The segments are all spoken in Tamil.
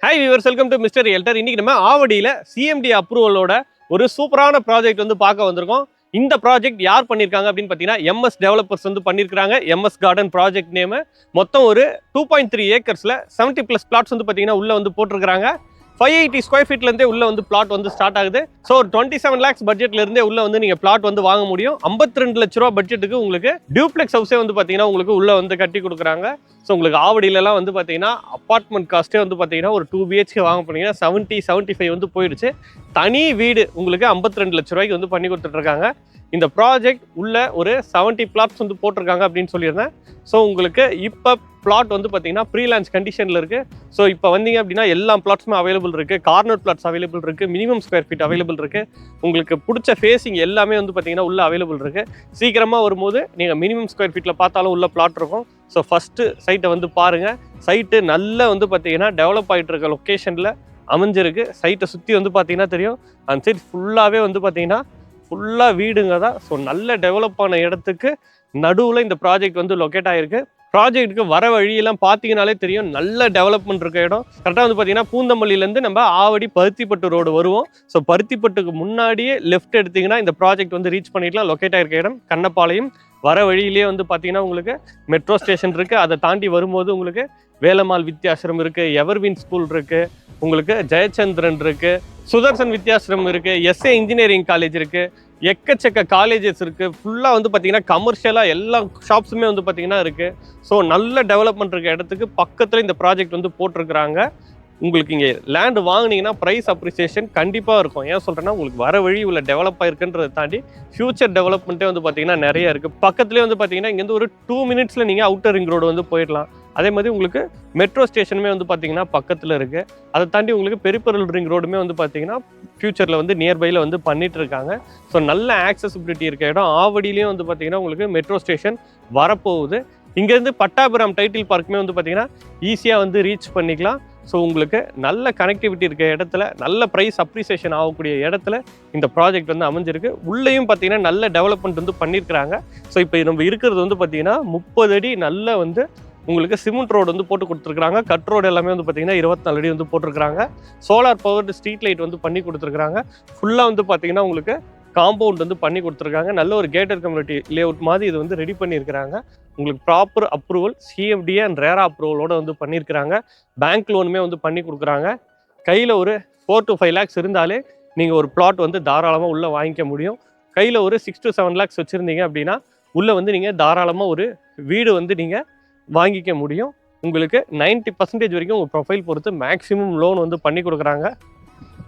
Hi viewers, welcome to Mr. Realtor. இன்னைக்கு நம்ம ஆவடியில CMD அப்ரூவலோட ஒரு சூப்பரான ப்ராஜெக்ட் வந்து பார்க்க வந்திருக்கோம். இந்த ப்ராஜெக்ட் யார் பண்ணிருக்காங்க அப்படின்னு பார்த்தீங்கன்னா MS டெவலப்பர்ஸ் வந்து பண்ணிருக்காங்க. MS garden project name. மொத்தம் ஒரு 2.3 ஏக்கர்ஸ்ல 70+ பிளாட்ஸ் வந்து பார்த்தீங்கன்னா உள்ள வந்து போட்டிருக்காங்க. 580 ஸ்கொயர் ஃபீட்ல இருந்தே உள்ள வந்து பிளாட் வந்து ஸ்டார்ட் ஆகுது. ஸோ ஒரு 27 lakhs பட்ஜெட்ல இருந்தே உள்ள வந்து நீங்க பிளாட் வந்து வாங்க முடியும். 52 லட்ச ரூபா பட்ஜெட்டுக்கு உங்களுக்கு டியூப்ளெக்ஸ் ஹவுஸே வந்து பார்த்தீங்கன்னா உங்களுக்கு உள்ள வந்து கட்டி கொடுக்குறாங்க. ஸோ உங்களுக்கு ஆவடியிலலாம் வந்து பார்த்தீங்கன்னா அப்பார்ட்மெண்ட் காஸ்ட்டே வந்து பார்த்தீங்கன்னா ஒரு 2 BHK வாங்க போனீங்கன்னா 70-75 வந்து போயிடுச்சு. தனி வீடு உங்களுக்கு 52 லட்ச ரூபாய்க்கு வந்து பண்ணி கொடுத்துட்ருக்காங்க. இந்த ப்ராஜெக்ட் உள்ள ஒரு 70 பிளாட்ஸ் வந்து போட்டிருக்காங்க அப்படின்னு சொல்லியிருந்தேன். ஸோ உங்களுக்கு இப்போ பிளாட் வந்து பார்த்தீங்கன்னா ப்ரீலான்ஸ் கண்டிஷனில் இருக்குது. ஸோ இப்போ வந்தீங்க அப்படின்னா எல்லா பிளாட்ஸுமே அவைலபிள் இருக்குது. கார்னர் பிளாட்ஸ் அவைலபிள் இருக்குது. மினிமம் ஸ்கொயர் ஃபீட் அவைலபிள் இருக்குது. உங்களுக்கு பிடிச்ச ஃபேஸிங் எல்லாமே வந்து பார்த்தீங்கன்னா உள்ள அவைலபிள் இருக்குது. சீக்கிரமாக வரும்போது நீங்கள் மினிமம் ஸ்கொயர் ஃபீட்டில் பார்த்தாலும் உள்ள பிளாட் இருக்கும். ஸோ ஃபஸ்ட்டு சைட்டை வந்து பாருங்கள். சைட்டு நல்லா வந்து பார்த்தீங்கன்னா டெவலப் ஆகிட்டு இருக்க லொக்கேஷனில் அமைஞ்சிருக்கு. சைட்டை சுற்றி வந்து பார்த்தீங்கன்னா தெரியும். அந்த சைட் ஃபுல்லாகவே வந்து பார்த்தீங்கன்னா ஃபுல்லாக வீடுங்க தான். ஸோ நல்ல டெவலப் ஆன இடத்துக்கு நடுவில் இந்த ப்ராஜெக்ட் வந்து லொக்கேட் ஆகிருக்கு. ப்ராஜெக்ட்டுக்கு வர வழியெல்லாம் பார்த்தீங்கனாலே தெரியும் நல்ல டெவலப்மெண்ட் இருக்க இடம். கரெக்டாக வந்து பார்த்தீங்கன்னா பூந்தமல்லியிலேருந்து நம்ம ஆவடி பருத்திப்பட்டு ரோடு வருவோம். ஸோ பருத்திப்பட்டுக்கு முன்னாடியே லெஃப்ட் எடுத்திங்கன்னா இந்த ப்ராஜெக்ட் வந்து ரீச் பண்ணிடலாம். லொக்கேட் ஆகிருக்க இடம் கண்ணப்பாளையம். வர வழியிலே வந்து பார்த்தீங்கன்னா உங்களுக்கு மெட்ரோ ஸ்டேஷன் இருக்குது. அதை தாண்டி வரும்போது உங்களுக்கு வேலம்மாள் வித்யாசிரம் இருக்குது, எவர்வின் ஸ்கூல் இருக்குது, உங்களுக்கு ஜெயச்சந்திரன் இருக்குது, சுதர்சன் வித்யாசிரம் இருக்குது, SA இன்ஜினியரிங் காலேஜ் இருக்குது, எக்கச்சக்க காலேஜஸ் இருக்குது. ஃபுல்லாக வந்து பார்த்தீங்கன்னா கமர்ஷியலாக எல்லா ஷாப்ஸுமே வந்து பார்த்தீங்கன்னா இருக்குது. ஸோ நல்ல டெவலப்மெண்ட் இருக்க இடத்துக்கு பக்கத்தில் இந்த ப்ராஜெக்ட் வந்து போட்டிருக்கிறாங்க. உங்களுக்கு இங்கே லேண்டு வாங்கினீங்கன்னா ப்ரைஸ் அப்ரிசியேஷன் கண்டிப்பாக இருக்கும். ஏன் சொல்கிறேன்னா உங்களுக்கு வர வழி உள்ள டெவலப் ஆகிருக்குன்றதை தாண்டி ஃபியூச்சர் டெவலப்மெண்ட்டே வந்து பார்த்தீங்கன்னா நிறைய இருக்குது. பக்கத்துலேயே வந்து பார்த்தீங்கன்னா இங்கேருந்து ஒரு 2 minutesல நீங்கள் அவுட்டர் ரிங் ரோடு வந்து போயிடலாம். அதே மாதிரி உங்களுக்கு மெட்ரோ ஸ்டேஷனுமே வந்து பார்த்தீங்கன்னா பக்கத்தில் இருக்குது. அதை தாண்டி உங்களுக்கு பெரிபெரல் ரிங் ரோடுமே வந்து பார்த்தீங்கன்னா ஃபியூச்சரில் வந்து நியர்பையில் வந்து பண்ணிட்டு இருக்காங்க. ஸோ நல்ல ஆக்சசிபிலிட்டி இருக்க இடம். ஆவடியிலையும் வந்து பார்த்தீங்கன்னா உங்களுக்கு மெட்ரோ ஸ்டேஷன் வரப்போகுது. இங்கேருந்து பட்டாபுரம் டைட்டில் பார்க்குமே வந்து பார்த்தீங்கன்னா ஈஸியாக வந்து ரீச் பண்ணிக்கலாம். ஸோ உங்களுக்கு நல்ல கனெக்டிவிட்டி இருக்க இடத்துல நல்ல ப்ரைஸ் அப்ரிசியேஷன் ஆகக்கூடிய இடத்துல இந்த ப்ராஜெக்ட் வந்து அமைஞ்சிருக்கு. உள்ளேயும் பார்த்தீங்கன்னா நல்ல டெவலப்மெண்ட் வந்து பண்ணியிருக்கிறாங்க. ஸோ இப்போ நம்ம இருக்கிறது வந்து பார்த்தீங்கன்னா 30 அடி நல்ல வந்து உங்களுக்கு சிமெண்ட் ரோடு வந்து போட்டு கொடுத்துருக்காங்க. கட் ரோடு எல்லாமே வந்து பார்த்தீங்கன்னா 24 அடி வந்து போட்டிருக்காங்க. சோலார் பவர்டு ஸ்ட்ரீட் லைட் வந்து பண்ணி கொடுத்துருக்காங்க. ஃபுல்லாக வந்து பார்த்தீங்கன்னா உங்களுக்கு காம்பவுண்ட் வந்து பண்ணி கொடுத்துருக்காங்க. நல்ல ஒரு கேட்டட் கம்யூனிட்டி லேஅவுட் மாதிரி இது வந்து ரெடி பண்ணியிருக்கிறாங்க. உங்களுக்கு ப்ராப்பர் அப்ரூவல் CFD அண்ட் ரேரா அப்ரூவலோடு வந்து பண்ணியிருக்கிறாங்க. பேங்க் லோனுமே வந்து பண்ணி கொடுக்குறாங்க. கையில் ஒரு 4 to 5 lakhs இருந்தாலே நீங்கள் ஒரு பிளாட் வந்து தாராளமாக உள்ளே வாங்கிக்க முடியும். கையில் ஒரு 6 to 7 lakhs வச்சுருந்தீங்க அப்படின்னா உள்ளே வந்து நீங்கள் தாராளமாக ஒரு வீடு வந்து நீங்கள் வாங்கிக்க முடியும். உங்களுக்கு 90% வரைக்கும் உங்கள் ப்ரொஃபைல் பொறுத்து மேக்ஸிமம் லோன் வந்து பண்ணி கொடுக்குறாங்க.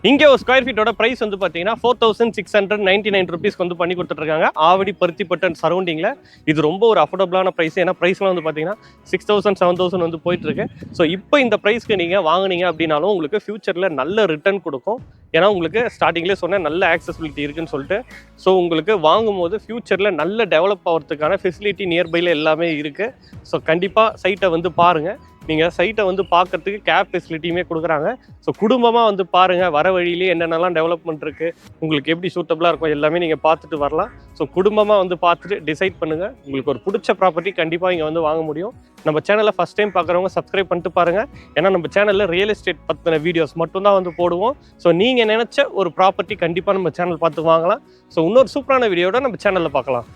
இங்கே ஒரு ஸ்கொயர் ஃபீட்டோட ப்ரைஸ் வந்து பார்த்தீங்கன்னா 4699 rupeesக்கு வந்து பண்ணி கொடுத்துட்ருக்காங்க. ஆவடி பருத்திப்பட்டு அண்ட் சரௌண்டிங்கில் இது ரொம்ப ஒரு அஃபோர்டபுளான ப்ரைஸ். ஏன்னா ப்ரைஸ்லாம் வந்து பார்த்தீங்கன்னா 6000 7000 வந்து போயிட்டுருக்கு. ஸோ இப்போ இந்த ப்ரைஸ்க்கு நீங்கள் வாங்கினீங்க அப்படின்னாலும் உங்களுக்கு ஃபியூச்சரில் நல்ல ரிட்டர்ன் கொடுக்கும். ஏன்னா உங்களுக்கு ஸ்டார்டிங்லேயே சொன்னால் நல்ல ஆக்சசிபிலிட்டி இருக்குன்னு சொல்லிட்டு. ஸோ உங்களுக்கு வாங்கும்போது ஃபியூச்சரில் நல்ல டெவலப் ஆகிறதுக்கான ஃபெசிலிட்டி நியர்பையில் எல்லாமே இருக்குது. ஸோ கண்டிப்பாக சைட்டை வந்து பாருங்கள். நீங்கள் சைட்டை வந்து பார்க்குறதுக்கு கேப் ஃபெசிலிட்டியுமே கொடுக்குறாங்க. ஸோ குடும்பமாக வந்து பாருங்கள். வர வழியிலே என்னென்னலாம் டெவலப்மெண்ட் இருக்குது, உங்களுக்கு எப்படி சூட்டபுளாக இருக்கும் எல்லாமே நீங்கள் பார்த்துட்டு வரலாம். ஸோ குடும்பமாக வந்து பார்த்துட்டு டிசைட் பண்ணுங்கள். உங்களுக்கு ஒரு பிடிச்ச ப்ராப்பர்ட்டி கண்டிப்பாக இங்கே வந்து வாங்க முடியும். நம்ம சேனலை ஃபஸ்ட் டைம் பார்க்குறவங்க சப்ஸ்கிரைப் பண்ணிட்டு பாருங்கள். ஏன்னா நம்ம சேனலில் ரியல் எஸ்டேட் பற்றின வீடியோஸ் மட்டும்தான் வந்து போடுவோம். ஸோ நீங்கள் நினச்ச ஒரு ப்ராப்பர்ட்டி கண்டிப்பாக நம்ம சேனல் பார்த்து வாங்கலாம். ஸோ இன்னொரு சூப்பரான வீடியோட நம்ம சேனலில் பார்க்கலாம்.